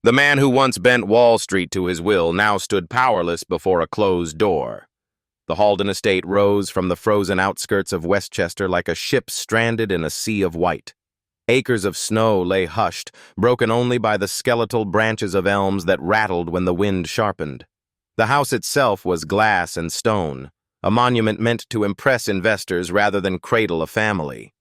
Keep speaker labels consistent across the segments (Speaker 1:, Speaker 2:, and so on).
Speaker 1: The man who once bent Wall Street to his will now stood powerless before a closed door. The Halden estate rose from the frozen outskirts of Westchester like a ship stranded in a sea of white. Acres of snow lay hushed, broken only by the skeletal branches of elms that rattled when the wind sharpened. The house itself was glass and stone, a monument meant to impress investors rather than cradle a family.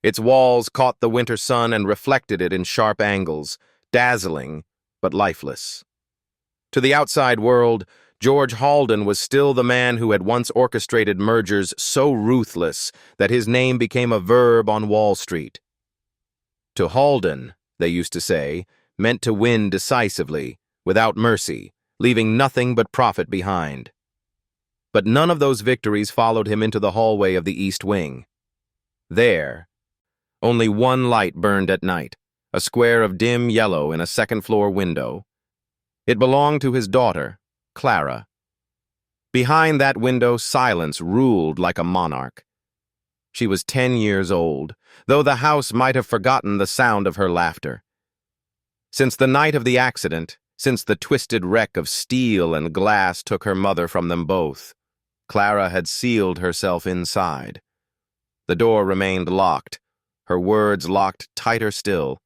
Speaker 1: Its walls caught the winter sun and reflected it in sharp angles, dazzling but lifeless. To the outside world, George Halden was still the man who had once orchestrated mergers so ruthless that his name became a verb on Wall Street. To Halden, they used to say, meant to win decisively, without mercy, leaving nothing but profit behind. But none of those victories followed him into the hallway of the East Wing. There, only one light burned at night, a square of dim yellow in a second-floor window. It belonged to his daughter, Clara. Behind that window, silence ruled like a monarch. She was 10 years old, though the house might have forgotten the sound of her laughter. Since the night of the accident, since the twisted wreck of steel and glass took her mother from them both, Clara had sealed herself inside. The door remained locked, her words locked tighter still.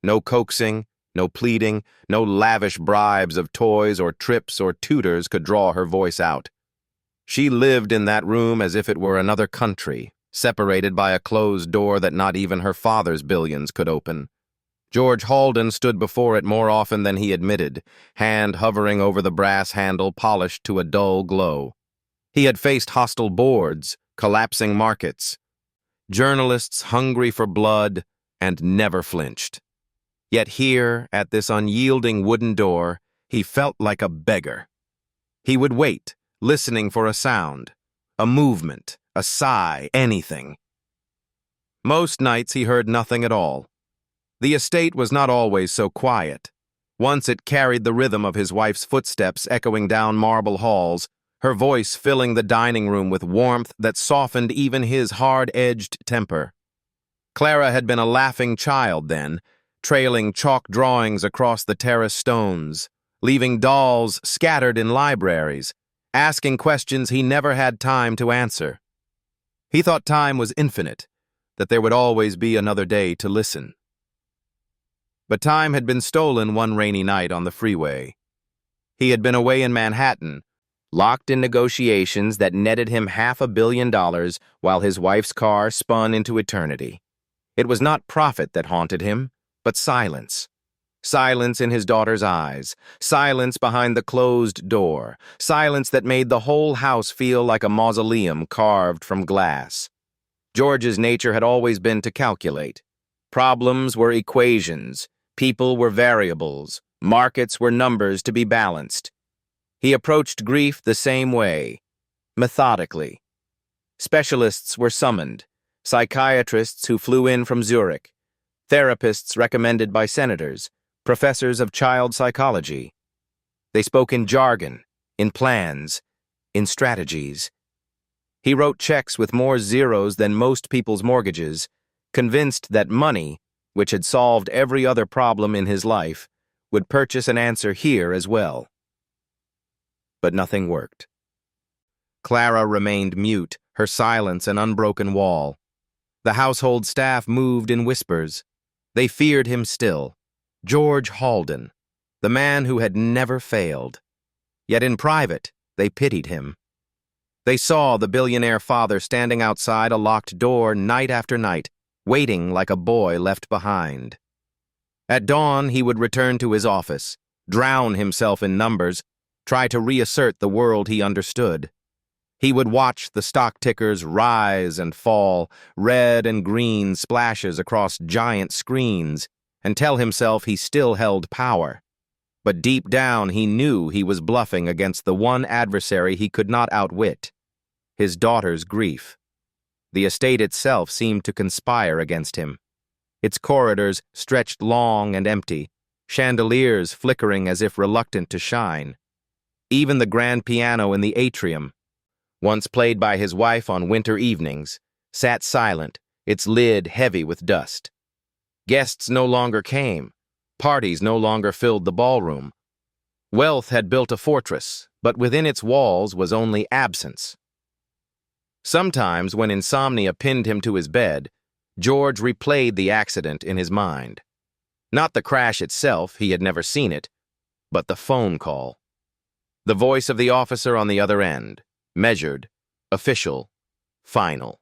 Speaker 1: No coaxing, no pleading, no lavish bribes of toys or trips or tutors could draw her voice out. She lived in that room as if it were another country, separated by a closed door that not even her father's billions could open. George Halden stood before it more often than he admitted, hand hovering over the brass handle polished to a dull glow. He had faced hostile boards, collapsing markets, journalists hungry for blood, and never flinched. Yet here, at this unyielding wooden door, he felt like a beggar. He would wait, listening for a sound, a movement, a sigh, anything. Most nights he heard nothing at all. The estate was not always so quiet. Once it carried the rhythm of his wife's footsteps echoing down marble halls, her voice filling the dining room with warmth that softened even his hard-edged temper. Clara had been a laughing child then, trailing chalk drawings across the terrace stones, leaving dolls scattered in libraries, asking questions he never had time to answer. He thought time was infinite, that there would always be another day to listen. But time had been stolen one rainy night on the freeway. He had been away in Manhattan, locked in negotiations that netted him $500 million while his wife's car spun into eternity. It was not profit that haunted him, but silence. Silence in his daughter's eyes, silence behind the closed door, silence that made the whole house feel like a mausoleum carved from glass. George's nature had always been to calculate. Problems were equations, people were variables, markets were numbers to be balanced. He approached grief the same way, methodically. Specialists were summoned, psychiatrists who flew in from Zurich, therapists recommended by senators, professors of child psychology. They spoke in jargon, in plans, in strategies. He wrote checks with more zeros than most people's mortgages, convinced that money, which had solved every other problem in his life, would purchase an answer here as well. But nothing worked. Clara remained mute, her silence an unbroken wall. The household staff moved in whispers. They feared him still. George Halden, the man who had never failed. Yet in private, they pitied him. They saw the billionaire father standing outside a locked door night after night, waiting like a boy left behind. At dawn, he would return to his office, drown himself in numbers, try to reassert the world he understood. He would watch the stock tickers rise and fall, red and green splashes across giant screens, and tell himself he still held power. But deep down he knew he was bluffing against the one adversary he could not outwit, his daughter's grief. The estate itself seemed to conspire against him. Its corridors stretched long and empty, chandeliers flickering as if reluctant to shine. Even the grand piano in the atrium, once played by his wife on winter evenings, sat silent, its lid heavy with dust. Guests no longer came. Parties no longer filled the ballroom. Wealth had built a fortress, but within its walls was only absence. Sometimes, when insomnia pinned him to his bed, George replayed the accident in his mind. Not the crash itself, he had never seen it, but the phone call. The voice of the officer on the other end, measured, official, final.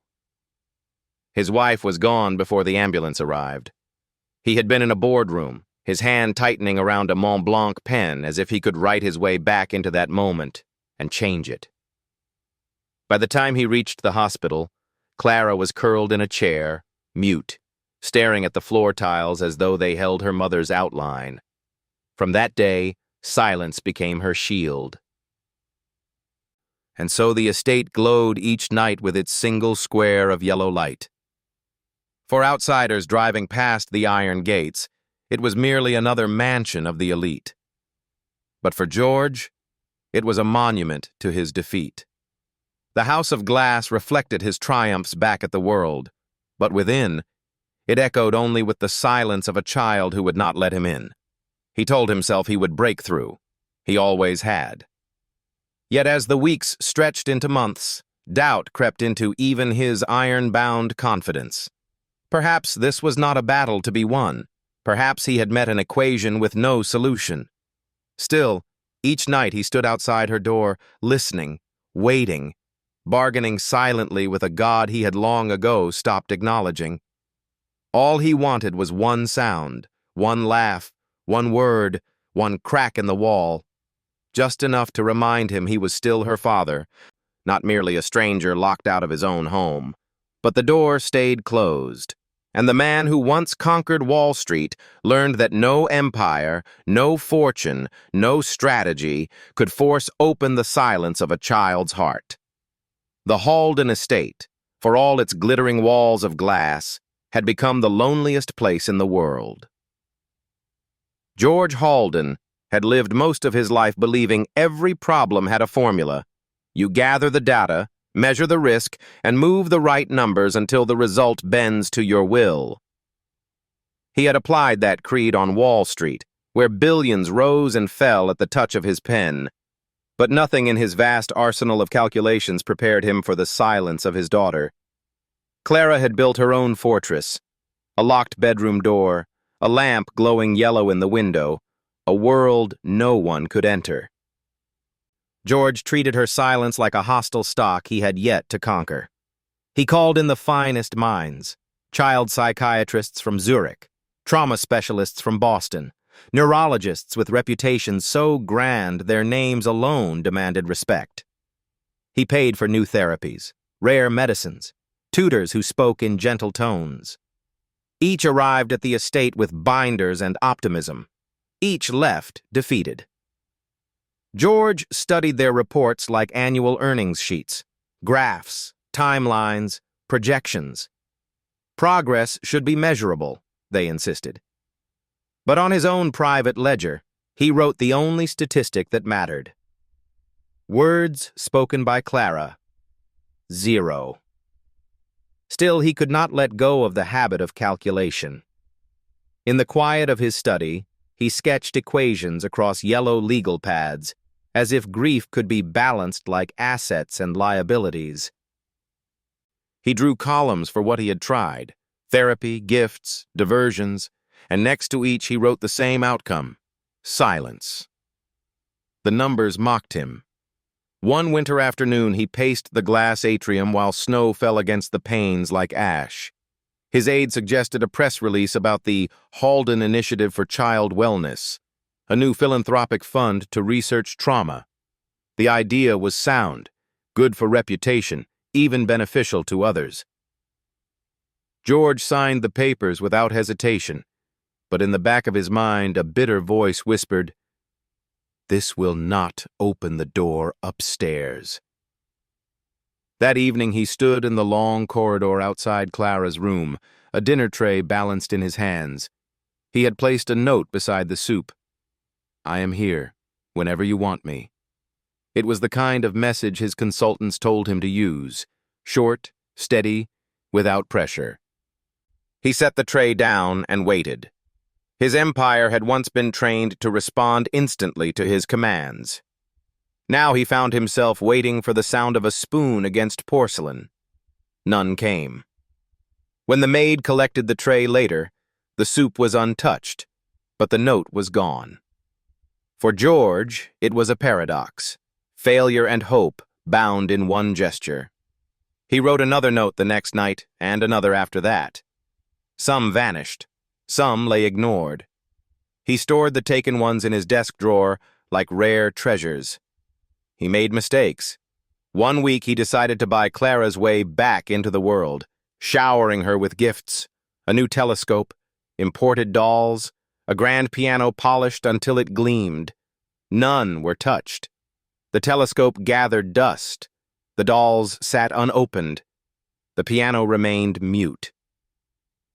Speaker 1: His wife was gone before the ambulance arrived. He had been in a boardroom, his hand tightening around a Mont Blanc pen as if he could write his way back into that moment and change it. By the time he reached the hospital, Clara was curled in a chair, mute, staring at the floor tiles as though they held her mother's outline. From that day, silence became her shield. And so the estate glowed each night with its single square of yellow light. For outsiders driving past the iron gates, it was merely another mansion of the elite. But for George, it was a monument to his defeat. The house of glass reflected his triumphs back at the world, but within, it echoed only with the silence of a child who would not let him in. He told himself he would break through. He always had. Yet as the weeks stretched into months, doubt crept into even his iron-bound confidence. Perhaps this was not a battle to be won. Perhaps he had met an equation with no solution. Still, each night he stood outside her door, listening, waiting, bargaining silently with a God he had long ago stopped acknowledging. All he wanted was one sound, one laugh, one word, one crack in the wall, just enough to remind him he was still her father, not merely a stranger locked out of his own home. But the door stayed closed, and the man who once conquered Wall Street learned that no empire, no fortune, no strategy could force open the silence of a child's heart. The Halden estate, for all its glittering walls of glass, had become the loneliest place in the world. George Halden had lived most of his life believing every problem had a formula. You gather the data, measure the risk, and move the right numbers until the result bends to your will. He had applied that creed on Wall Street, where billions rose and fell at the touch of his pen. But nothing in his vast arsenal of calculations prepared him for the silence of his daughter. Clara had built her own fortress, a locked bedroom door, a lamp glowing yellow in the window, a world no one could enter. George treated her silence like a hostile stock he had yet to conquer. He called in the finest minds, child psychiatrists from Zurich, trauma specialists from Boston, neurologists with reputations so grand their names alone demanded respect. He paid for new therapies, rare medicines, tutors who spoke in gentle tones. Each arrived at the estate with binders and optimism. Each left defeated. George studied their reports like annual earnings sheets, graphs, timelines, projections. Progress should be measurable, they insisted. But on his own private ledger, he wrote the only statistic that mattered. Words spoken by Clara, 0. Still, he could not let go of the habit of calculation. In the quiet of his study, he sketched equations across yellow legal pads, as if grief could be balanced like assets and liabilities. He drew columns for what he had tried, therapy, gifts, diversions, and next to each he wrote the same outcome, silence. The numbers mocked him. One winter afternoon he paced the glass atrium while snow fell against the panes like ash. His aide suggested a press release about the Halden Initiative for Child Wellness, a new philanthropic fund to research trauma. The idea was sound, good for reputation, even beneficial to others. George signed the papers without hesitation, but in the back of his mind a bitter voice whispered, "This will not open the door upstairs." That evening he stood in the long corridor outside Clara's room, a dinner tray balanced in his hands. He had placed a note beside the soup. "I am here, whenever you want me." It was the kind of message his consultants told him to use, short, steady, without pressure. He set the tray down and waited. His empire had once been trained to respond instantly to his commands. Now he found himself waiting for the sound of a spoon against porcelain. None came. When the maid collected the tray later, the soup was untouched, but the note was gone. For George, it was a paradox, failure and hope bound in one gesture. He wrote another note the next night and another after that. Some vanished, some lay ignored. He stored the taken ones in his desk drawer like rare treasures. He made mistakes. One week he decided to buy Clara's way back into the world, showering her with gifts, a new telescope, imported dolls, a grand piano polished until it gleamed. None were touched. The telescope gathered dust. The dolls sat unopened. The piano remained mute.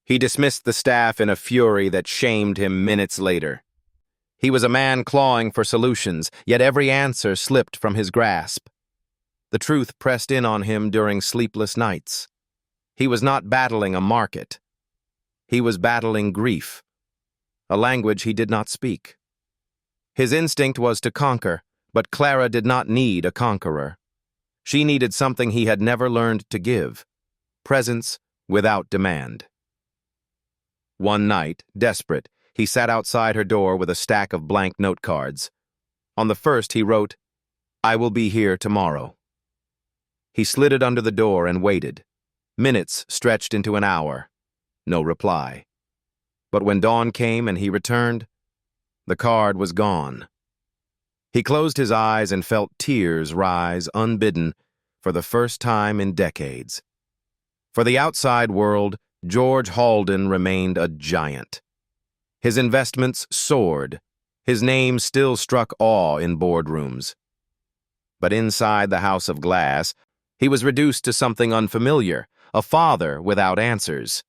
Speaker 1: He dismissed the staff in a fury that shamed him minutes later. He was a man clawing for solutions, yet every answer slipped from his grasp. The truth pressed in on him during sleepless nights. He was not battling a market. He was battling grief, a language he did not speak. His instinct was to conquer, but Clara did not need a conqueror. She needed something he had never learned to give, presence without demand. One night, desperate, he sat outside her door with a stack of blank note cards. On the first he wrote, "I will be here tomorrow." He slid it under the door and waited. Minutes stretched into an hour. No reply. But when dawn came and he returned, the card was gone. He closed his eyes and felt tears rise unbidden for the first time in decades. For the outside world, George Halden remained a giant. His investments soared. His name still struck awe in boardrooms. But inside the house of glass, he was reduced to something unfamiliar, a father without answers.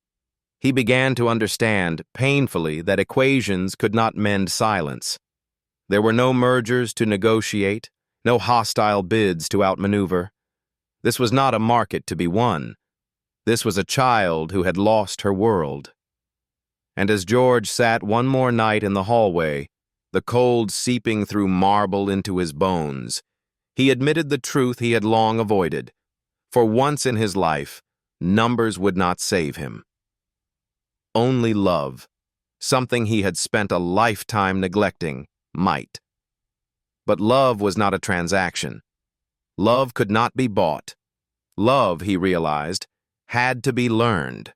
Speaker 1: He began to understand, painfully, that equations could not mend silence. There were no mergers to negotiate, no hostile bids to outmaneuver. This was not a market to be won. This was a child who had lost her world. And as George sat one more night in the hallway, the cold seeping through marble into his bones, he admitted the truth he had long avoided. For once in his life, numbers would not save him. Only love, something he had spent a lifetime neglecting, might. But love was not a transaction. Love could not be bought. Love, he realized, had to be learned.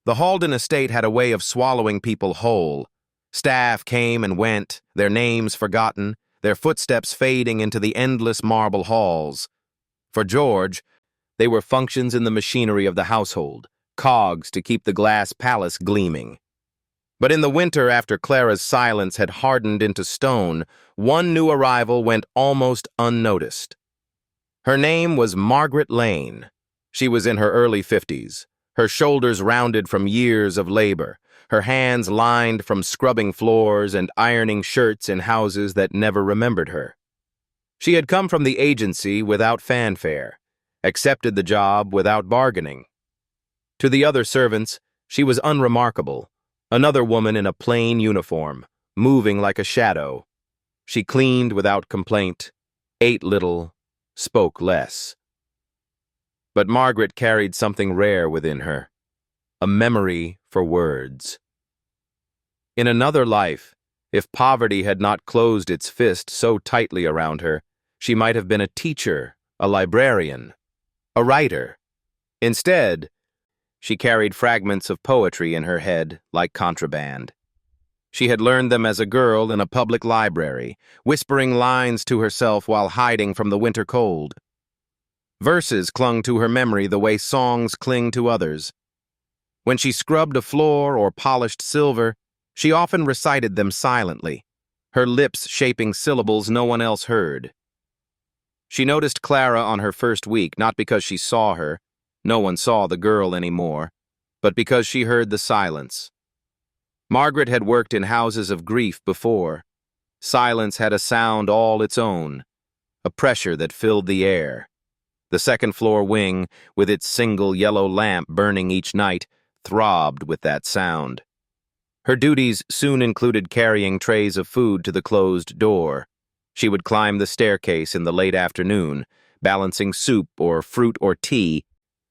Speaker 1: The Halden estate had a way of swallowing people whole. Staff came and went, their names forgotten, their footsteps fading into the endless marble halls. For George, they were functions in the machinery of the household, cogs to keep the glass palace gleaming. But in the winter, after Clara's silence had hardened into stone, one new arrival went almost unnoticed. Her name was Margaret Lane. She was in her early 50s, her shoulders rounded from years of labor, her hands lined from scrubbing floors and ironing shirts in houses that never remembered her. She had come from the agency without fanfare, accepted the job without bargaining. To the other servants, she was unremarkable, another woman in a plain uniform, moving like a shadow. She cleaned without complaint, ate little, spoke less. But Margaret carried something rare within her, a memory for words. In another life, if poverty had not closed its fist so tightly around her, she might have been a teacher, a librarian, a writer. Instead, she carried fragments of poetry in her head like contraband. She had learned them as a girl in a public library, whispering lines to herself while hiding from the winter cold. Verses clung to her memory the way songs cling to others. When she scrubbed a floor or polished silver, she often recited them silently, her lips shaping syllables no one else heard. She noticed Clara on her first week, not because she saw her, no one saw the girl anymore, but because she heard the silence. Margaret had worked in houses of grief before. Silence had a sound all its own, a pressure that filled the air. The second-floor wing, with its single yellow lamp burning each night, throbbed with that sound. Her duties soon included carrying trays of food to the closed door. She would climb the staircase in the late afternoon, balancing soup or fruit or tea,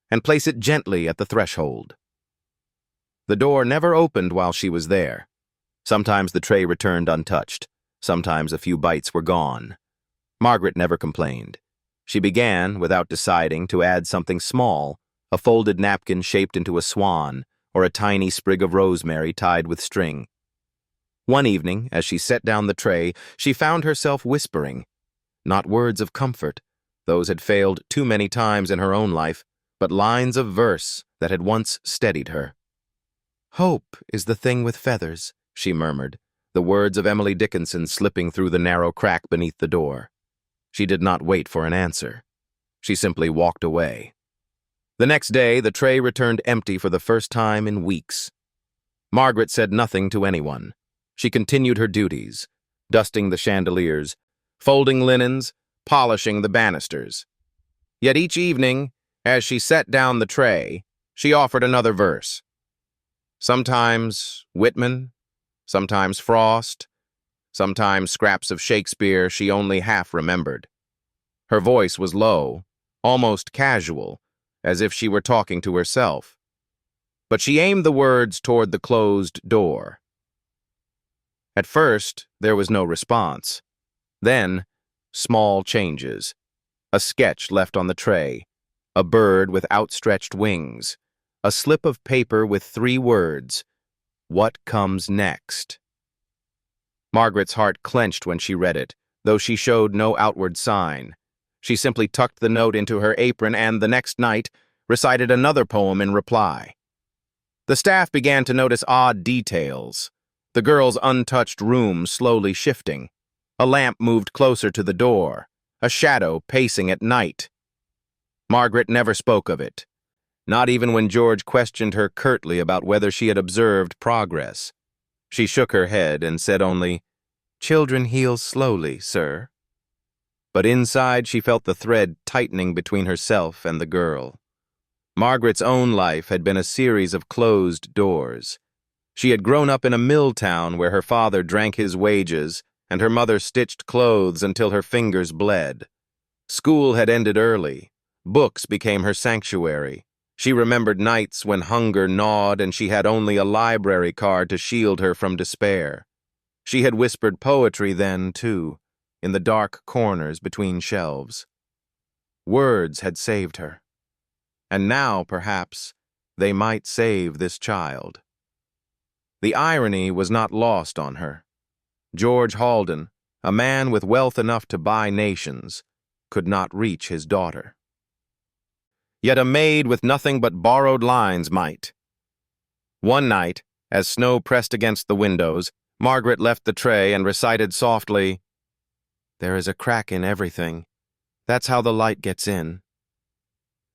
Speaker 1: and place it gently at the threshold. The door never opened while she was there. Sometimes the tray returned untouched. Sometimes a few bites were gone. Margaret never complained. She began, without deciding, to add something small, a folded napkin shaped into a swan, or a tiny sprig of rosemary tied with string. One evening, as she set down the tray, she found herself whispering. Not words of comfort, those had failed too many times in her own life, but lines of verse that had once steadied her. "Hope is the thing with feathers," she murmured, the words of Emily Dickinson slipping through the narrow crack beneath the door. She did not wait for an answer. She simply walked away. The next day, the tray returned empty for the first time in weeks. Margaret said nothing to anyone. She continued her duties, dusting the chandeliers, folding linens, polishing the banisters. Yet each evening, as she set down the tray, she offered another verse. Sometimes Whitman, sometimes Frost, sometimes scraps of Shakespeare she only half remembered. Her voice was low, almost casual, as if she were talking to herself. But she aimed the words toward the closed door. At first, there was no response. Then, small changes. A sketch left on the tray, a bird with outstretched wings, a slip of paper with 3 words, "What comes next?" Margaret's heart clenched when she read it, though she showed no outward sign. She simply tucked the note into her apron and, the next night, recited another poem in reply. The staff began to notice odd details. The girl's untouched room slowly shifting. A lamp moved closer to the door, a shadow pacing at night. Margaret never spoke of it, not even when George questioned her curtly about whether she had observed progress. She shook her head and said only, "Children heal slowly, sir." But inside she felt the thread tightening between herself and the girl. Margaret's own life had been a series of closed doors. She had grown up in a mill town where her father drank his wages and her mother stitched clothes until her fingers bled. School had ended early. Books became her sanctuary. She remembered nights when hunger gnawed and she had only a library card to shield her from despair. She had whispered poetry then, too, in the dark corners between shelves. Words had saved her. And now, perhaps, they might save this child. The irony was not lost on her. George Halden, a man with wealth enough to buy nations, could not reach his daughter. Yet a maid with nothing but borrowed lines might. One night, as snow pressed against the windows, Margaret left the tray and recited softly, "There is a crack in everything. That's how the light gets in."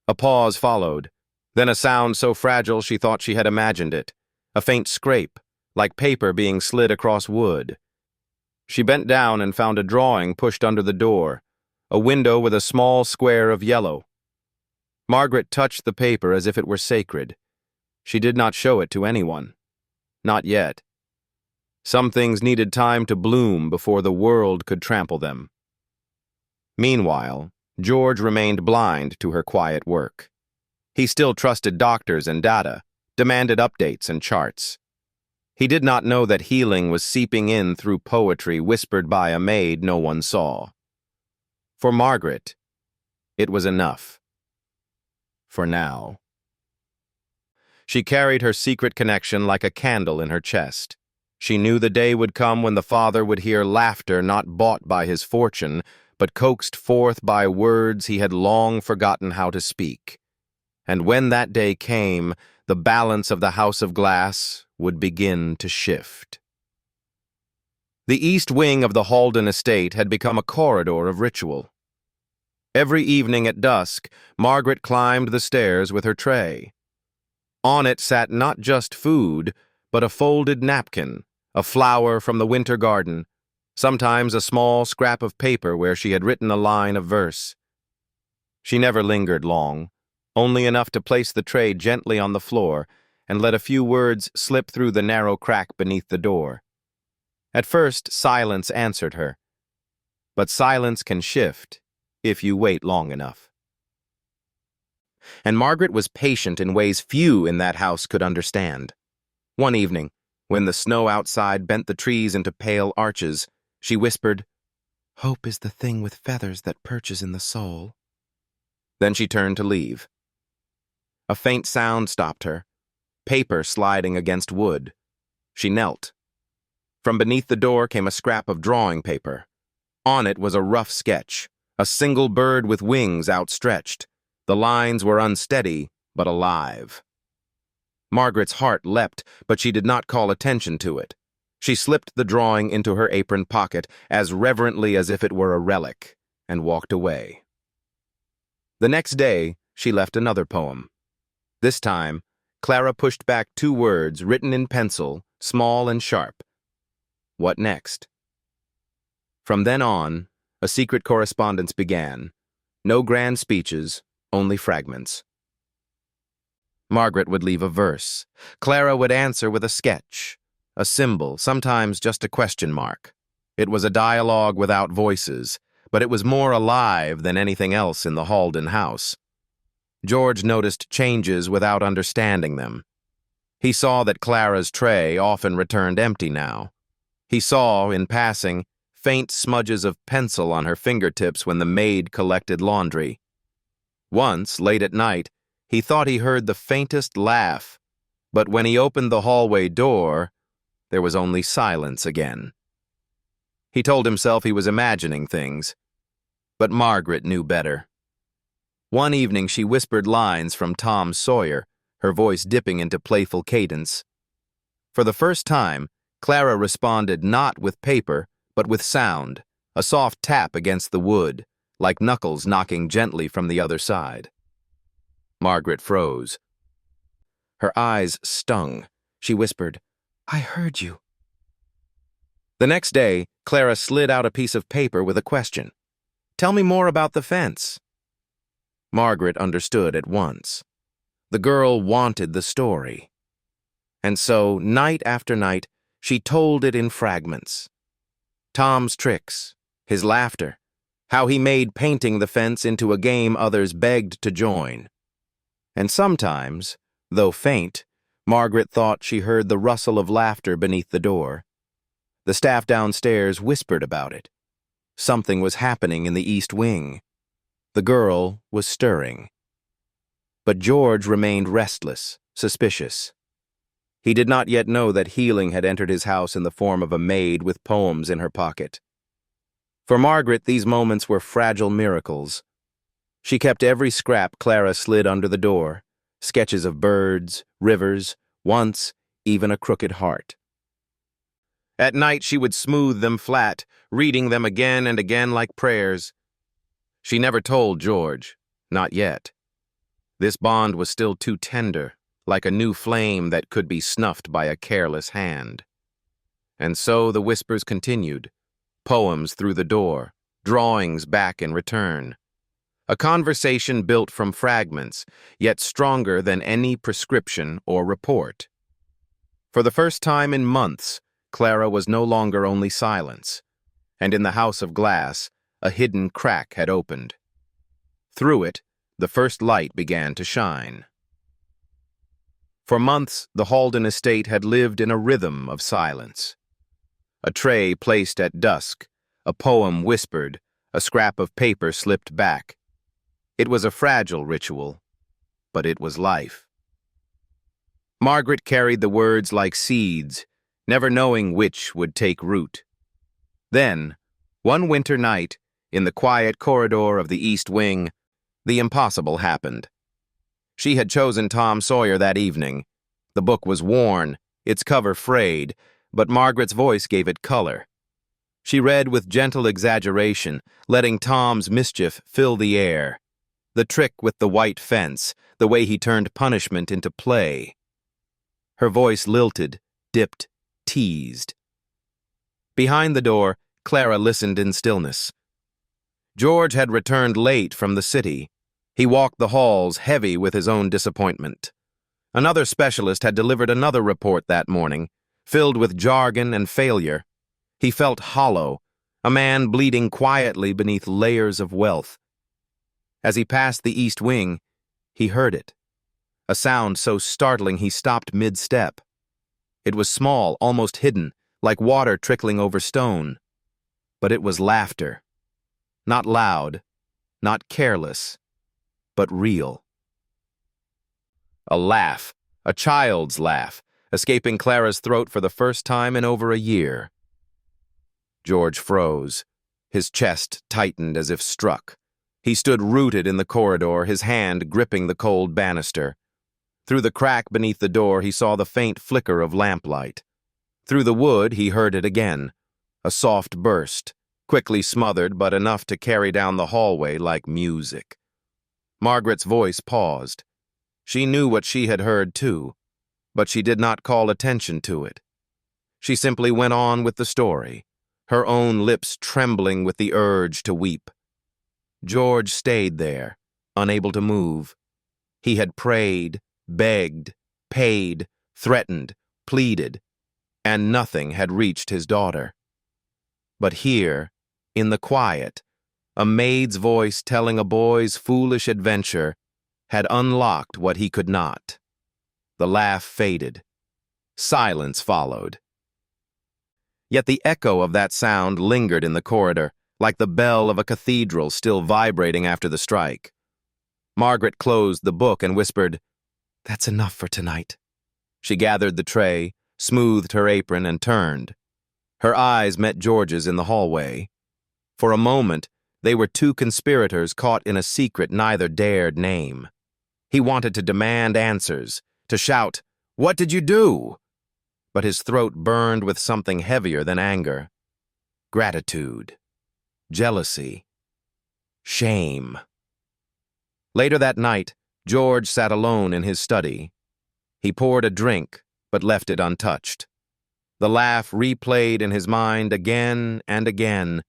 Speaker 1: A pause followed, then a sound so fragile she thought she had imagined it, a faint scrape, like paper being slid across wood. She bent down and found a drawing pushed under the door, a window with a small square of yellow. Margaret touched the paper as if it were sacred. She did not show it to anyone. Not yet. Some things needed time to bloom before the world could trample them. Meanwhile, George remained blind to her quiet work. He still trusted doctors and data, demanded updates and charts. He did not know that healing was seeping in through poetry whispered by a maid no one saw. For Margaret, it was enough. For now. She carried her secret connection like a candle in her chest. She knew the day would come when the father would hear laughter not bought by his fortune, but coaxed forth by words he had long forgotten how to speak. And when that day came, the balance of the house of glass would begin to shift. The east wing of the Halden estate had become a corridor of ritual. Every evening at dusk, Margaret climbed the stairs with her tray. On it sat not just food, but a folded napkin, a flower from the winter garden, sometimes a small scrap of paper where she had written a line of verse. She never lingered long, only enough to place the tray gently on the floor and let a few words slip through the narrow crack beneath the door. At first, silence answered her. But silence can shift if you wait long enough. And Margaret was patient in ways few in that house could understand. One evening, when the snow outside bent the trees into pale arches, she whispered, "Hope is the thing with feathers that perches in the soul." Then she turned to leave. A faint sound stopped her, paper sliding against wood. She knelt. From beneath the door came a scrap of drawing paper. On it was a rough sketch, a single bird with wings outstretched. The lines were unsteady, but alive. Margaret's heart leapt, but she did not call attention to it. She slipped the drawing into her apron pocket as reverently as if it were a relic, and walked away. The next day, she left another poem. This time, Clara pushed back 2 words written in pencil, small and sharp. What next? From then on, a secret correspondence began. No grand speeches, only fragments. Margaret would leave a verse. Clara would answer with a sketch, a symbol, sometimes just a question mark. It was a dialogue without voices, but it was more alive than anything else in the Halden house. George noticed changes without understanding them. He saw that Clara's tray often returned empty now. He saw, in passing, faint smudges of pencil on her fingertips when the maid collected laundry. Once, late at night, he thought he heard the faintest laugh, but when he opened the hallway door, there was only silence again. He told himself he was imagining things, but Margaret knew better. One evening she whispered lines from Tom Sawyer, her voice dipping into playful cadence. For the first time, Clara responded not with paper, but with sound, a soft tap against the wood, like knuckles knocking gently from the other side. Margaret froze. Her eyes stung. She whispered, "I heard you." The next day, Clara slid out a piece of paper with a question. "Tell me more about the fence." Margaret understood at once. The girl wanted the story. And so, night after night, she told it in fragments. Tom's tricks, his laughter, how he made painting the fence into a game others begged to join. And sometimes, though faint, Margaret thought she heard the rustle of laughter beneath the door. The staff downstairs whispered about it. Something was happening in the East Wing. The girl was stirring. But George remained restless, suspicious. He did not yet know that healing had entered his house in the form of a maid with poems in her pocket. For Margaret, these moments were fragile miracles. She kept every scrap Clara slid under the door, sketches of birds, rivers, once even a crooked heart. At night she would smooth them flat, reading them again and again like prayers. She never told George, not yet. This bond was still too tender, like a new flame that could be snuffed by a careless hand. And so the whispers continued, poems through the door, drawings back in return. A conversation built from fragments, yet stronger than any prescription or report. For the first time in months, Clara was no longer only silence, and in the house of glass, a hidden crack had opened. Through it, the first light began to shine. For months, the Halden estate had lived in a rhythm of silence. A tray placed at dusk, a poem whispered, a scrap of paper slipped back. It was a fragile ritual, but it was life. Margaret carried the words like seeds, never knowing which would take root. Then, one winter night, in the quiet corridor of the East Wing, the impossible happened. She had chosen Tom Sawyer that evening. The book was worn, its cover frayed, but Margaret's voice gave it color. She read with gentle exaggeration, letting Tom's mischief fill the air. The trick with the white fence, the way he turned punishment into play. Her voice lilted, dipped, teased. Behind the door, Clara listened in stillness. George had returned late from the city. He walked the halls heavy with his own disappointment. Another specialist had delivered another report that morning, filled with jargon and failure. He felt hollow, a man bleeding quietly beneath layers of wealth. As he passed the east wing, he heard it, a sound so startling he stopped mid-step. It was small, almost hidden, like water trickling over stone. But it was laughter. Not loud, not careless, but real. A laugh, a child's laugh, escaping Clara's throat for the first time in over a year. George froze. His chest tightened as if struck. He stood rooted in the corridor, his hand gripping the cold banister. Through the crack beneath the door, he saw the faint flicker of lamplight. Through the wood, he heard it again, a soft burst, quickly smothered but enough to carry down the hallway like music. Margaret's voice paused. She knew what she had heard too, but she did not call attention to it. She simply went on with the story, her own lips trembling with the urge to weep. George stayed there, unable to move. He had prayed, begged, paid, threatened, pleaded, and nothing had reached his daughter. But here, in the quiet, a maid's voice telling a boy's foolish adventure had unlocked what he could not. The laugh faded. Silence followed. Yet the echo of that sound lingered in the corridor, like the bell of a cathedral still vibrating after the strike. Margaret closed the book and whispered, "That's enough for tonight." She gathered the tray, smoothed her apron, and turned. Her eyes met George's in the hallway. For a moment, they were two conspirators caught in a secret neither dared name. He wanted to demand answers, to shout, "What did you do?" But his throat burned with something heavier than anger. Gratitude. Jealousy. Shame. Later that night, George sat alone in his study. He poured a drink, but left it untouched. The laugh replayed in his mind again and again.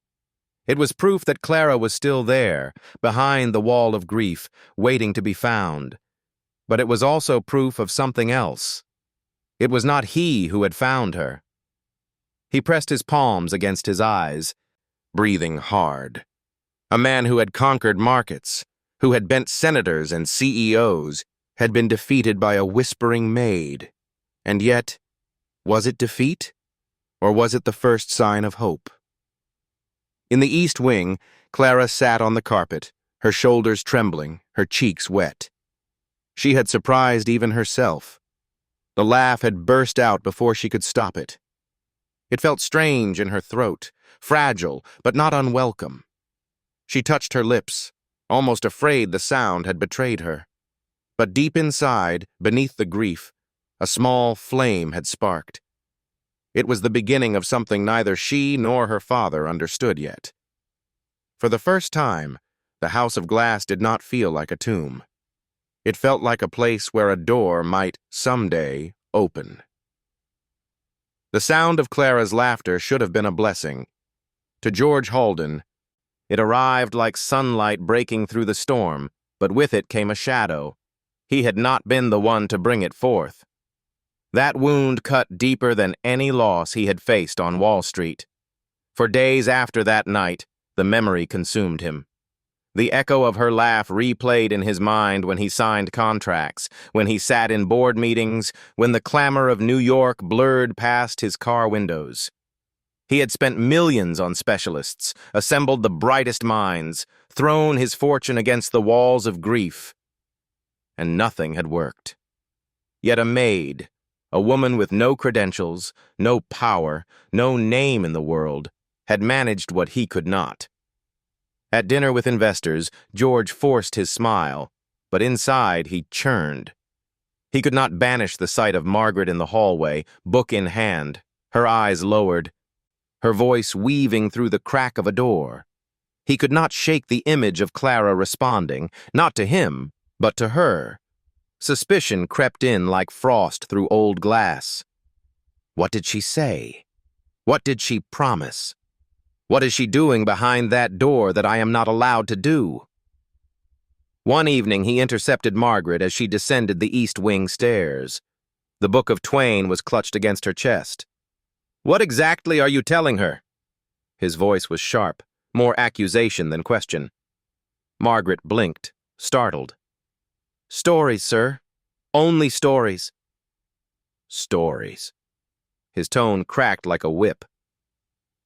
Speaker 1: It was proof that Clara was still there, behind the wall of grief, waiting to be found. But it was also proof of something else. It was not he who had found her. He pressed his palms against his eyes, breathing hard. A man who had conquered markets, who had bent senators and CEOs, had been defeated by a whispering maid. And yet, was it defeat? Or was it the first sign of hope? In the east wing, Clara sat on the carpet, her shoulders trembling, her cheeks wet. She had surprised even herself. The laugh had burst out before she could stop it. It felt strange in her throat, fragile but not unwelcome. She touched her lips, almost afraid the sound had betrayed her. But deep inside, beneath the grief, a small flame had sparked. It was the beginning of something neither she nor her father understood yet. For the first time, the house of glass did not feel like a tomb. It felt like a place where a door might someday open. The sound of Clara's laughter should have been a blessing. To George Halden, it arrived like sunlight breaking through the storm, but with it came a shadow. He had not been the one to bring it forth. That wound cut deeper than any loss he had faced on Wall Street. For days after that night, the memory consumed him. The echo of her laugh replayed in his mind when he signed contracts, when he sat in board meetings, when the clamor of New York blurred past his car windows. He had spent millions on specialists, assembled the brightest minds, thrown his fortune against the walls of grief, and nothing had worked. Yet a maid, a woman with no credentials, no power, no name in the world, had managed what he could not. At dinner with investors, George forced his smile, but inside he churned. He could not banish the sight of Margaret in the hallway, book in hand, her eyes lowered, her voice weaving through the crack of a door. He could not shake the image of Clara responding, not to him, but to her. Suspicion crept in like frost through old glass. What did she say? What did she promise? What is she doing behind that door that I am not allowed to do? One evening, he intercepted Margaret as she descended the East Wing stairs. The Book of Twain was clutched against her chest. "What exactly are you telling her?" His voice was sharp, more accusation than question. Margaret blinked, startled. "Stories, sir. Only stories." "Stories." His tone cracked like a whip.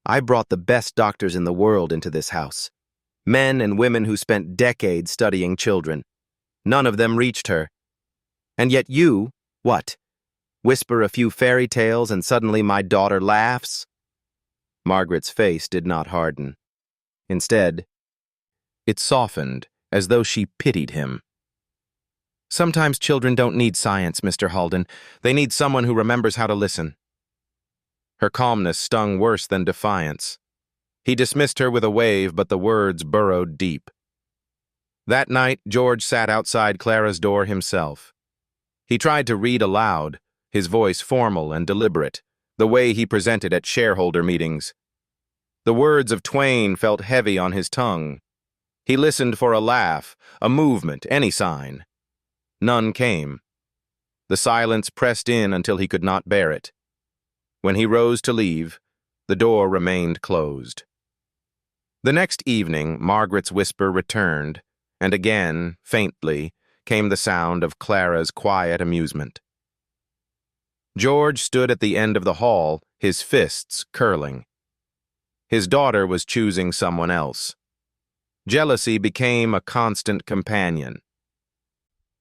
Speaker 1: "I brought the best doctors in the world into this house. Men and women who spent decades studying children. None of them reached her. And yet you, what? Whisper a few fairy tales and suddenly my daughter laughs?" Margaret's face did not harden. Instead, it softened, as though she pitied him. "Sometimes children don't need science, Mr. Halden. They need someone who remembers how to listen." Her calmness stung worse than defiance. He dismissed her with a wave, but the words burrowed deep. That night, George sat outside Clara's door himself. He tried to read aloud, his voice formal and deliberate, the way he presented at shareholder meetings. The words of Twain felt heavy on his tongue. He listened for a laugh, a movement, any sign. None came. The silence pressed in until he could not bear it. When he rose to leave, the door remained closed. The next evening, Margaret's whisper returned, and again, faintly, came the sound of Clara's quiet amusement. George stood at the end of the hall, his fists curling. His daughter was choosing someone else. Jealousy became a constant companion.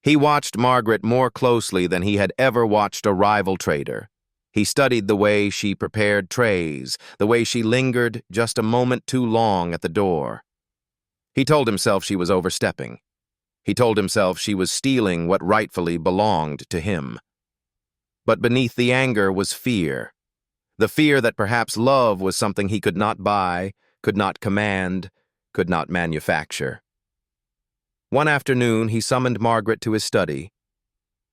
Speaker 1: He watched Margaret more closely than he had ever watched a rival trader. He studied the way she prepared trays, the way she lingered just a moment too long at the door. He told himself she was overstepping. He told himself she was stealing what rightfully belonged to him. But beneath the anger was fear. The fear that perhaps love was something he could not buy, could not command, could not manufacture. One afternoon, he summoned Margaret to his study.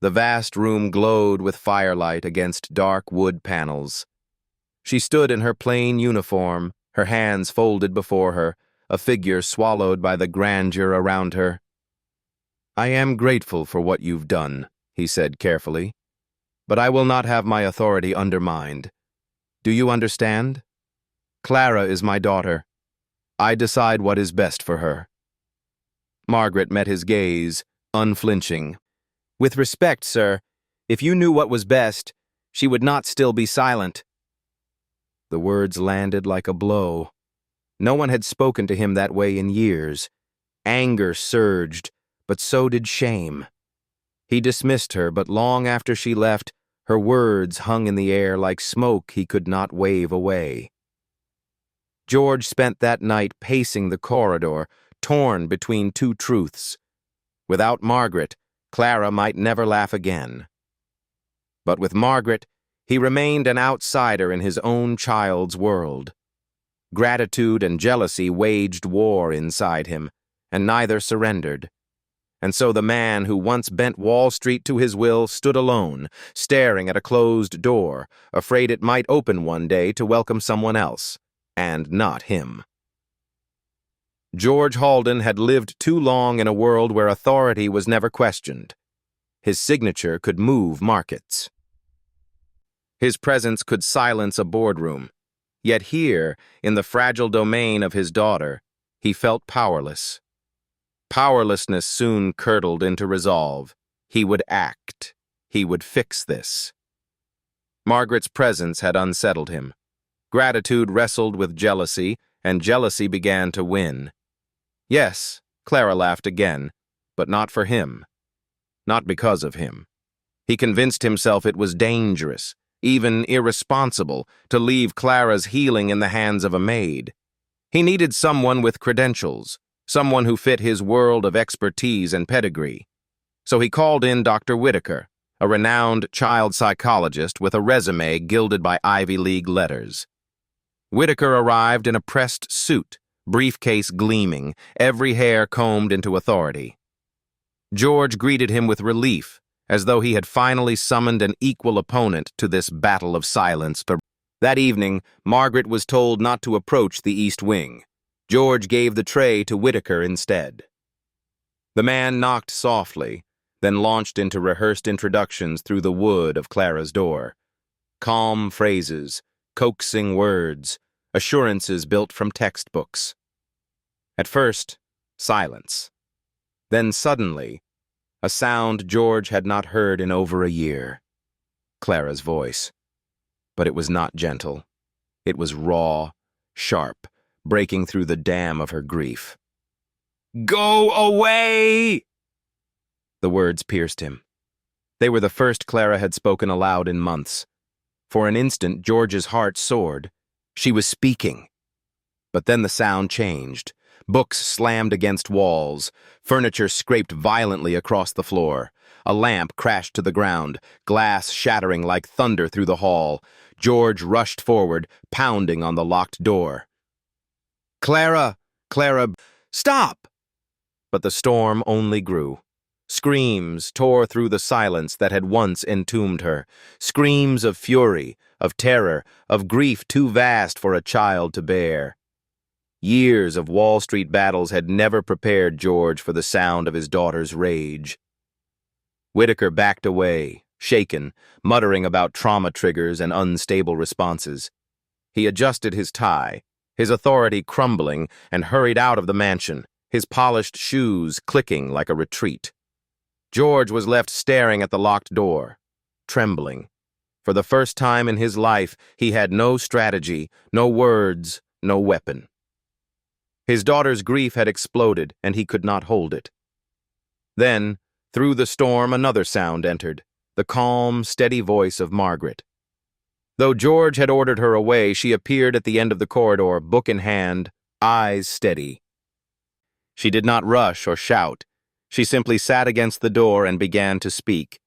Speaker 1: The vast room glowed with firelight against dark wood panels. She stood in her plain uniform, her hands folded before her, a figure swallowed by the grandeur around her. "I am grateful for what you've done," he said carefully, "but I will not have my authority undermined. Do you understand? Clara is my daughter. I decide what is best for her." Margaret met his gaze, unflinching. "With respect, sir, if you knew what was best, she would not still be silent." The words landed like a blow. No one had spoken to him that way in years. Anger surged, but so did shame. He dismissed her, but long after she left, her words hung in the air like smoke he could not wave away. George spent that night pacing the corridor, torn between two truths. Without Margaret, Clara might never laugh again. But with Margaret, he remained an outsider in his own child's world. Gratitude and jealousy waged war inside him, and neither surrendered. And so the man who once bent Wall Street to his will stood alone, staring at a closed door, afraid it might open one day to welcome someone else, and not him. George Halden had lived too long in a world where authority was never questioned. His signature could move markets. His presence could silence a boardroom. Yet here, in the fragile domain of his daughter, he felt powerless. Powerlessness soon curdled into resolve. He would act. He would fix this. Margaret's presence had unsettled him. Gratitude wrestled with jealousy, and jealousy began to win. Yes, Clara laughed again, but not for him. Not because of him. He convinced himself it was dangerous, even irresponsible, to leave Clara's healing in the hands of a maid. He needed someone with credentials, someone who fit his world of expertise and pedigree. So he called in Dr. Whitaker, a renowned child psychologist with a resume gilded by Ivy League letters. Whitaker arrived in a pressed suit, briefcase gleaming, every hair combed into authority. George greeted him with relief, as though he had finally summoned an equal opponent to this battle of silence. That evening, Margaret was told not to approach the East Wing. George gave the tray to Whitaker instead. The man knocked softly, then launched into rehearsed introductions through the wood of Clara's door. Calm phrases, coaxing words, assurances built from textbooks. At first, silence. Then suddenly, a sound George had not heard in over a year. Clara's voice. But it was not gentle. It was raw, sharp, breaking through the dam of her grief. "Go away!" The words pierced him. They were the first Clara had spoken aloud in months. For an instant, George's heart soared. She was speaking. But then the sound changed. Books slammed against walls. Furniture scraped violently across the floor. A lamp crashed to the ground, glass shattering like thunder through the hall. George rushed forward, pounding on the locked door. "Clara! Clara! Stop!" But the storm only grew. Screams tore through the silence that had once entombed her. Screams of fury, of terror, of grief too vast for a child to bear. Years of Wall Street battles had never prepared George for the sound of his daughter's rage. Whitaker backed away, shaken, muttering about trauma triggers and unstable responses. He adjusted his tie, his authority crumbling, and hurried out of the mansion, his polished shoes clicking like a retreat. George was left staring at the locked door, trembling. For the first time in his life, he had no strategy, no words, no weapon. His daughter's grief had exploded, and he could not hold it. Then, through the storm, another sound entered, the calm, steady voice of Margaret. Though George had ordered her away, she appeared at the end of the corridor, book in hand, eyes steady. She did not rush or shout. She simply sat against the door and began to speak,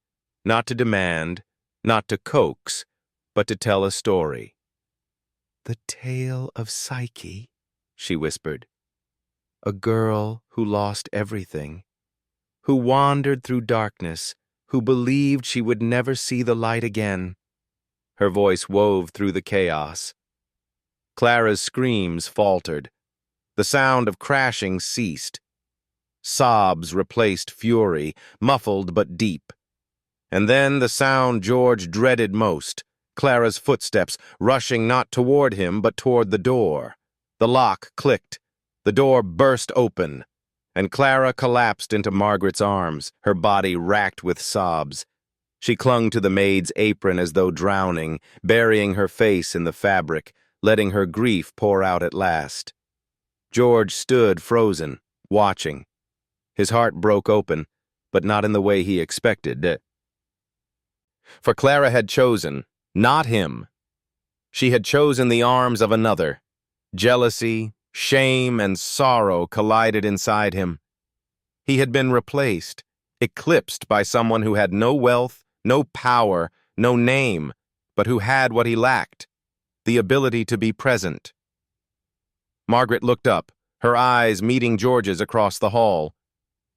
Speaker 1: not to demand, not to coax, but to tell a story. "The tale of Psyche," she whispered. "A girl who lost everything, who wandered through darkness, who believed she would never see the light again." Her voice wove through the chaos. Clara's screams faltered. The sound of crashing ceased. Sobs replaced fury, muffled but deep. And then the sound George dreaded most, Clara's footsteps, rushing not toward him but toward the door. The lock clicked. The door burst open, and Clara collapsed into Margaret's arms, her body racked with sobs. She clung to the maid's apron as though drowning, burying her face in the fabric, letting her grief pour out at last. George stood frozen, watching. His heart broke open, but not in the way he expected. For Clara had chosen, not him. She had chosen the arms of another. Jealousy, shame, and sorrow collided inside him. He had been replaced, eclipsed by someone who had no wealth, no power, no name, but who had what he lacked, the ability to be present. Margaret looked up, her eyes meeting George's across the hall.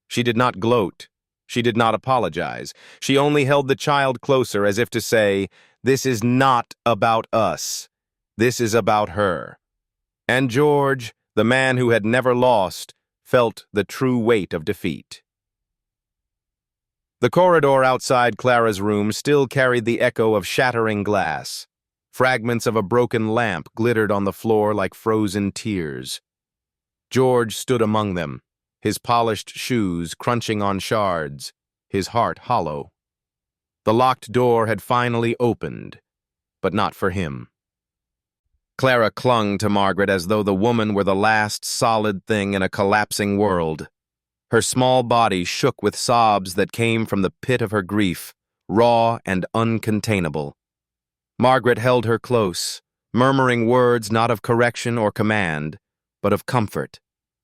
Speaker 1: She did not gloat. She did not apologize. She only held the child closer as if to say, "This is not about us. This is about her." And George, the man who had never lost, felt the true weight of defeat. The corridor outside Clara's room still carried the echo of shattering glass. Fragments of a broken lamp glittered on the floor like frozen tears. George stood among them, his polished shoes crunching on shards, his heart hollow. The locked door had finally opened, but not for him. Clara clung to Margaret as though the woman were the last solid thing in a collapsing world. Her small body shook with sobs that came from the pit of her grief, raw and uncontainable. Margaret held her close, murmuring words not of correction or command, but of comfort.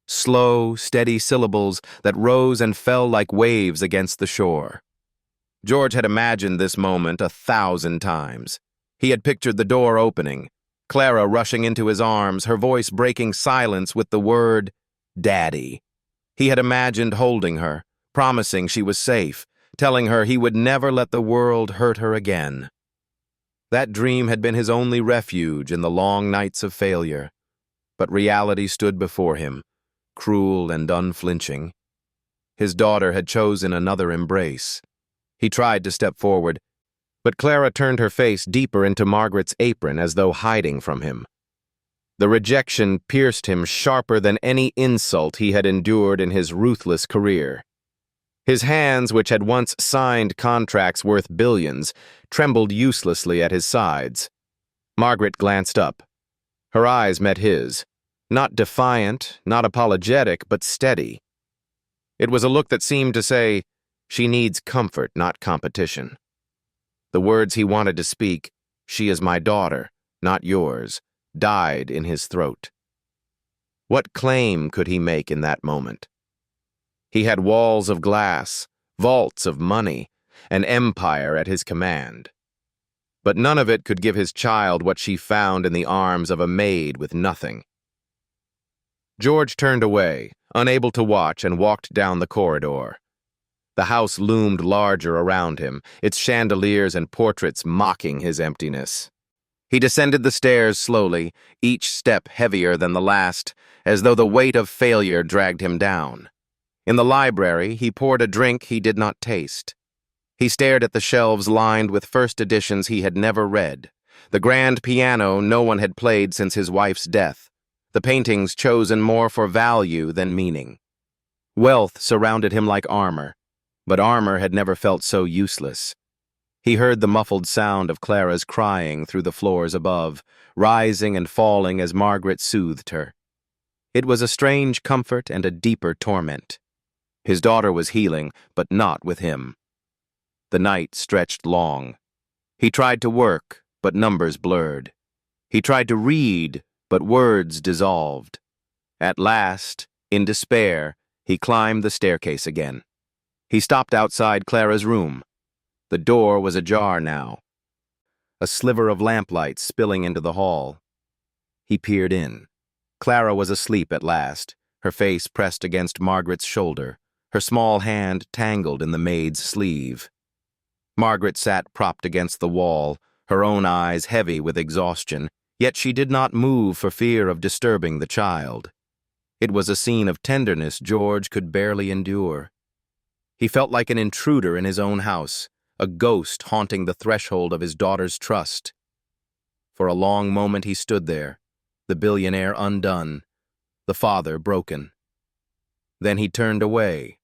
Speaker 1: Slow, steady syllables that rose and fell like waves against the shore. George had imagined this moment 1,000 times. He had pictured the door opening, Clara rushing into his arms, her voice breaking silence with the word, "Daddy." He had imagined holding her, promising she was safe, telling her he would never let the world hurt her again. That dream had been his only refuge in the long nights of failure. But reality stood before him, cruel and unflinching. His daughter had chosen another embrace. He tried to step forward, but Clara turned her face deeper into Margaret's apron as though hiding from him. The rejection pierced him sharper than any insult he had endured in his ruthless career. His hands, which had once signed contracts worth billions, trembled uselessly at his sides. Margaret glanced up. Her eyes met his, not defiant, not apologetic, but steady. It was a look that seemed to say, "She needs comfort, not competition." The words he wanted to speak, "She is my daughter, not yours," died in his throat. What claim could he make in that moment? He had walls of glass, vaults of money, an empire at his command. But none of it could give his child what she found in the arms of a maid with nothing. George turned away, unable to watch, and walked down the corridor. The house loomed larger around him, its chandeliers and portraits mocking his emptiness. He descended the stairs slowly, each step heavier than the last, as though the weight of failure dragged him down. In the library, he poured a drink he did not taste. He stared at the shelves lined with first editions he had never read, the grand piano no one had played since his wife's death, the paintings chosen more for value than meaning. Wealth surrounded him like armor, but armor had never felt so useless. He heard the muffled sound of Clara's crying through the floors above, rising and falling as Margaret soothed her. It was a strange comfort and a deeper torment. His daughter was healing, but not with him. The night stretched long. He tried to work, but numbers blurred. He tried to read, but words dissolved. At last, in despair, he climbed the staircase again. He stopped outside Clara's room. The door was ajar now, a sliver of lamplight spilling into the hall. He peered in. Clara was asleep at last, her face pressed against Margaret's shoulder, her small hand tangled in the maid's sleeve. Margaret sat propped against the wall, her own eyes heavy with exhaustion, yet she did not move for fear of disturbing the child. It was a scene of tenderness George could barely endure. He felt like an intruder in his own house, a ghost haunting the threshold of his daughter's trust. For a long moment he stood there, the billionaire undone, the father broken. Then he turned away,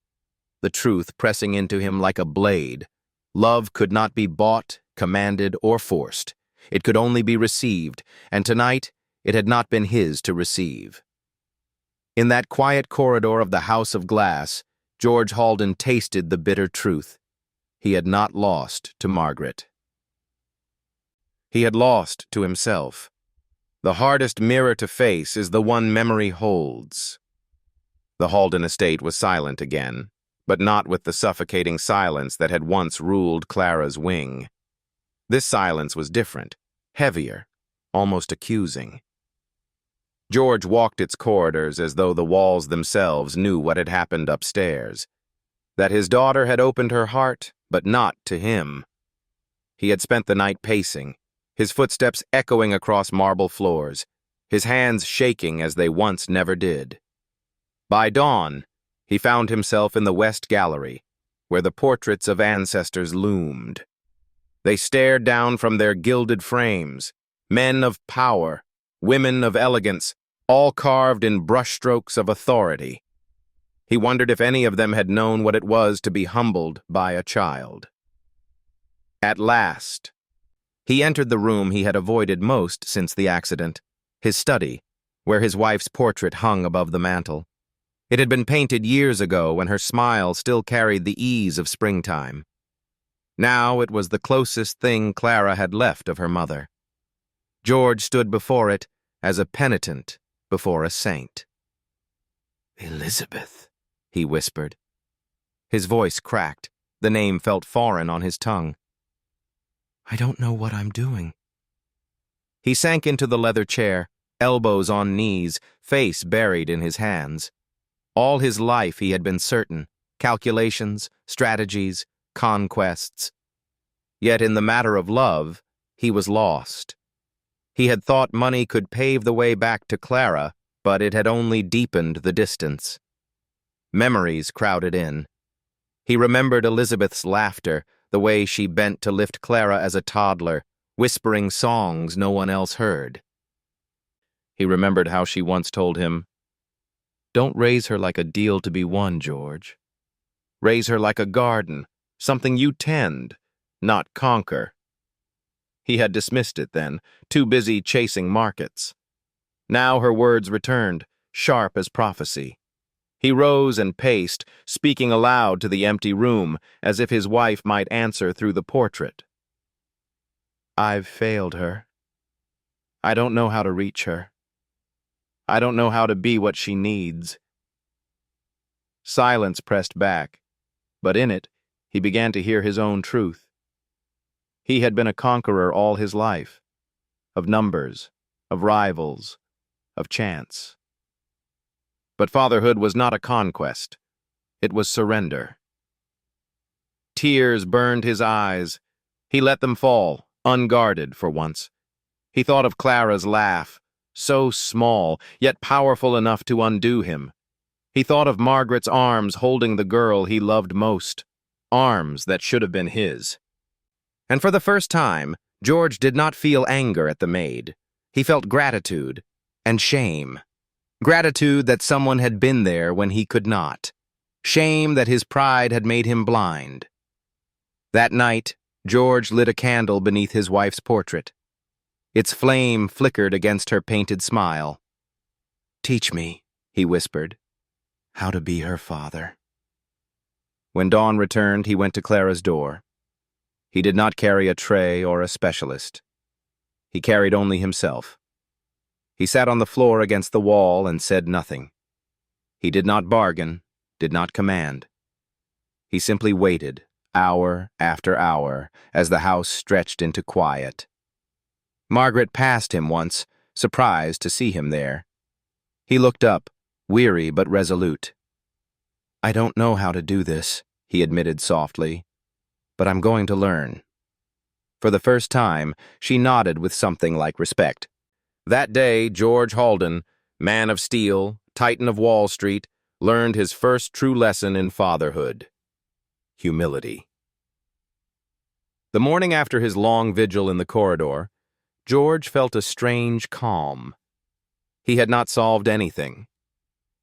Speaker 1: the truth pressing into him like a blade. Love could not be bought, commanded, or forced. It could only be received, and tonight it had not been his to receive. In that quiet corridor of the House of Glass, George Halden tasted the bitter truth. He had not lost to Margaret. He had lost to himself. The hardest mirror to face is the one memory holds. The Halden estate was silent again, but not with the suffocating silence that had once ruled Clara's wing. This silence was different, heavier, almost accusing. George walked its corridors as though the walls themselves knew what had happened upstairs, that his daughter had opened her heart, but not to him. He had spent the night pacing, his footsteps echoing across marble floors, his hands shaking as they once never did. By dawn, he found himself in the West Gallery, where the portraits of ancestors loomed. They stared down from their gilded frames, men of power, women of elegance, all carved in brushstrokes of authority. He wondered if any of them had known what it was to be humbled by a child. At last, he entered the room he had avoided most since the accident, his study, where his wife's portrait hung above the mantel. It had been painted years ago when her smile still carried the ease of springtime. Now it was the closest thing Clara had left of her mother. George stood before it as a penitent before a saint. "Elizabeth," he whispered. His voice cracked. The name felt foreign on his tongue. "I don't know what I'm doing." He sank into the leather chair, elbows on knees, face buried in his hands. All his life he had been certain, calculations, strategies, conquests. Yet in the matter of love, he was lost. He had thought money could pave the way back to Clara, but it had only deepened the distance. Memories crowded in. He remembered Elizabeth's laughter, the way she bent to lift Clara as a toddler, whispering songs no one else heard. He remembered how she once told him, "Don't raise her like a deal to be won, George. Raise her like a garden, something you tend, not conquer." He had dismissed it then, too busy chasing markets. Now her words returned, sharp as prophecy. He rose and paced, speaking aloud to the empty room, as if his wife might answer through the portrait. "I've failed her. I don't know how to reach her. I don't know how to be what she needs." Silence pressed back, but in it, he began to hear his own truth. He had been a conqueror all his life, of numbers, of rivals, of chance. But fatherhood was not a conquest. It was surrender. Tears burned his eyes. He let them fall, unguarded for once. He thought of Clara's laugh, so small, yet powerful enough to undo him. He thought of Margaret's arms holding the girl he loved most, arms that should have been his. And for the first time, George did not feel anger at the maid. He felt gratitude and shame. Gratitude that someone had been there when he could not. Shame that his pride had made him blind. That night, George lit a candle beneath his wife's portrait. Its flame flickered against her painted smile. "Teach me," he whispered, "how to be her father." When dawn returned, he went to Clara's door. He did not carry a tray or a specialist. He carried only himself. He sat on the floor against the wall and said nothing. He did not bargain, did not command. He simply waited, hour after hour, as the house stretched into quiet. Margaret passed him once, surprised to see him there. He looked up, weary but resolute. "I don't know how to do this," he admitted softly, "but I'm going to learn." For the first time, she nodded with something like respect. That day, George Halden, man of steel, titan of Wall Street, learned his first true lesson in fatherhood: humility. The morning after his long vigil in the corridor, George felt a strange calm. He had not solved anything.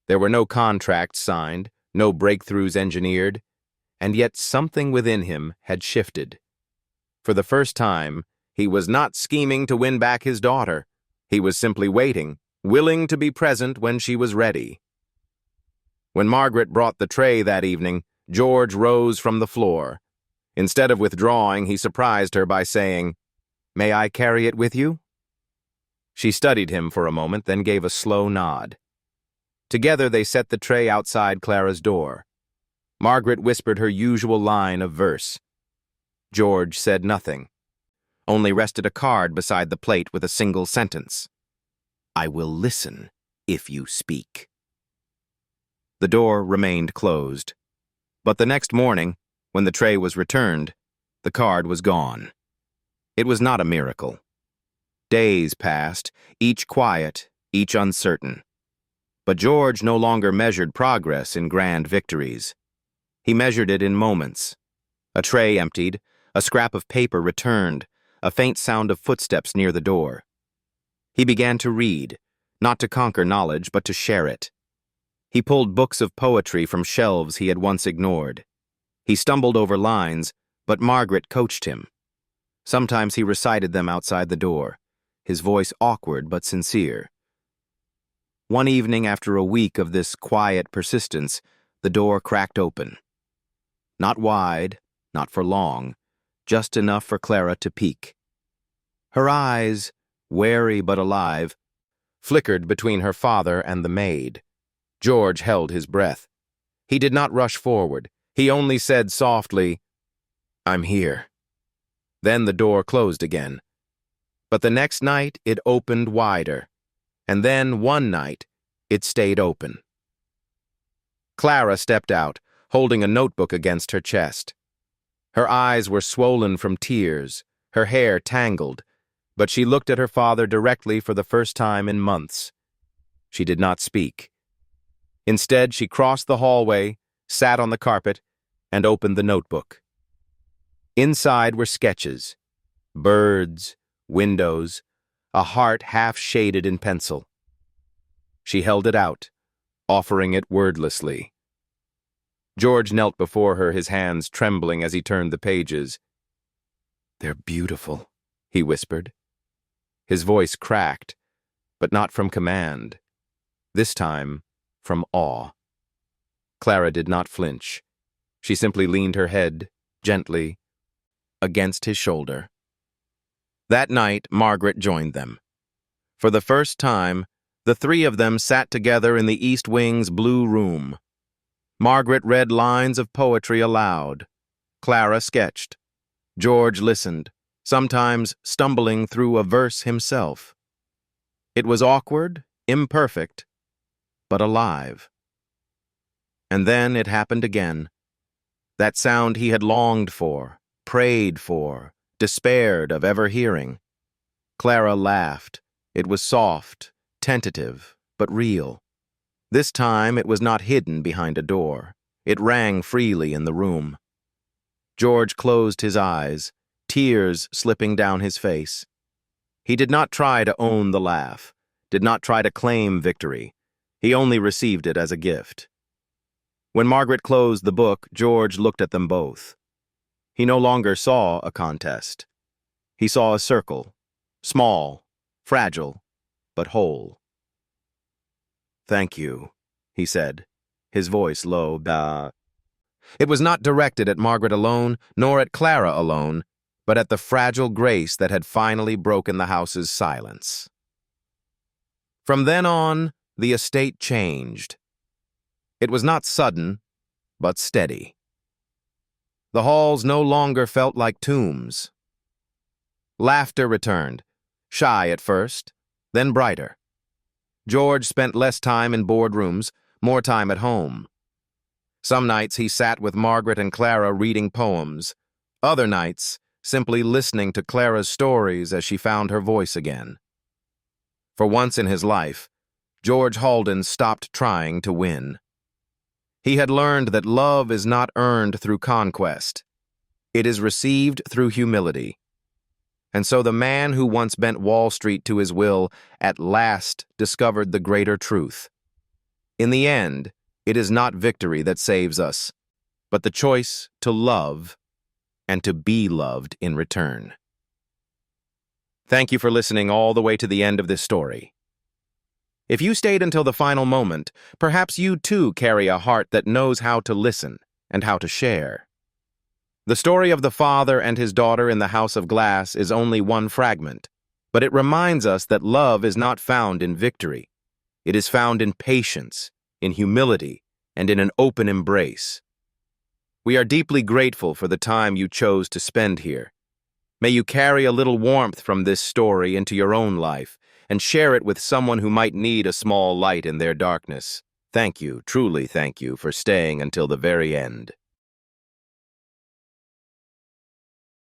Speaker 1: There were no contracts signed, no breakthroughs engineered, and yet something within him had shifted. For the first time, he was not scheming to win back his daughter. He was simply waiting, willing to be present when she was ready. When Margaret brought the tray that evening, George rose from the floor. Instead of withdrawing, he surprised her by saying, "May I carry it with you?" She studied him for a moment, then gave a slow nod. Together they set the tray outside Clara's door. Margaret whispered her usual line of verse. George said nothing, only rested a card beside the plate with a single sentence: "I will listen if you speak." The door remained closed. But the next morning, when the tray was returned, the card was gone. It was not a miracle. Days passed, each quiet, each uncertain. But George no longer measured progress in grand victories. He measured it in moments. A tray emptied, a scrap of paper returned, a faint sound of footsteps near the door. He began to read, not to conquer knowledge, but to share it. He pulled books of poetry from shelves he had once ignored. He stumbled over lines, but Margaret coached him. Sometimes he recited them outside the door, his voice awkward but sincere. One evening after a week of this quiet persistence, the door cracked open. Not wide, not for long, just enough for Clara to peek. Her eyes, wary but alive, flickered between her father and the maid. George held his breath. He did not rush forward. He only said softly, "I'm here." Then the door closed again. But the next night it opened wider, and then one night it stayed open. Clara stepped out, holding a notebook against her chest. Her eyes were swollen from tears, her hair tangled, but she looked at her father directly for the first time in months. She did not speak. Instead, she crossed the hallway, sat on the carpet, and opened the notebook. Inside were sketches, birds, windows, a heart half shaded in pencil. She held it out, offering it wordlessly. George knelt before her, his hands trembling as he turned the pages. "They're beautiful," he whispered. His voice cracked, but not from command. This time, from awe. Clara did not flinch. She simply leaned her head, gently, against his shoulder. That night, Margaret joined them. For the first time, the three of them sat together in the East Wing's blue room. Margaret read lines of poetry aloud. Clara sketched. George listened, sometimes stumbling through a verse himself. It was awkward, imperfect, but alive. And then it happened again. That sound he had longed for, prayed for, despaired of ever hearing. Clara laughed. It was soft, tentative, but real. This time it was not hidden behind a door. It rang freely in the room. George closed his eyes, tears slipping down his face. He did not try to own the laugh, did not try to claim victory. He only received it as a gift. When Margaret closed the book, George looked at them both. He no longer saw a contest. He saw a circle, small, fragile, but whole. "Thank you," he said, his voice low. It was not directed at Margaret alone, nor at Clara alone, but at the fragile grace that had finally broken the house's silence. From then on, the estate changed. It was not sudden, but steady. The halls no longer felt like tombs. Laughter returned, shy at first, then brighter. George spent less time in boardrooms, more time at home. Some nights he sat with Margaret and Clara reading poems. Other nights, simply listening to Clara's stories as she found her voice again. For once in his life, George Halden stopped trying to win. He had learned that love is not earned through conquest. It is received through humility. And so the man who once bent Wall Street to his will at last discovered the greater truth. In the end, it is not victory that saves us, but the choice to love and to be loved in return. Thank you for listening all the way to the end of this story. If you stayed until the final moment, perhaps you too carry a heart that knows how to listen and how to share. The story of the father and his daughter in the House of Glass is only one fragment, but it reminds us that love is not found in victory. It is found in patience, in humility, and in an open embrace. We are deeply grateful for the time you chose to spend here. May you carry a little warmth from this story into your own life and share it with someone who might need a small light in their darkness. Thank you, truly thank you, for staying until the very end.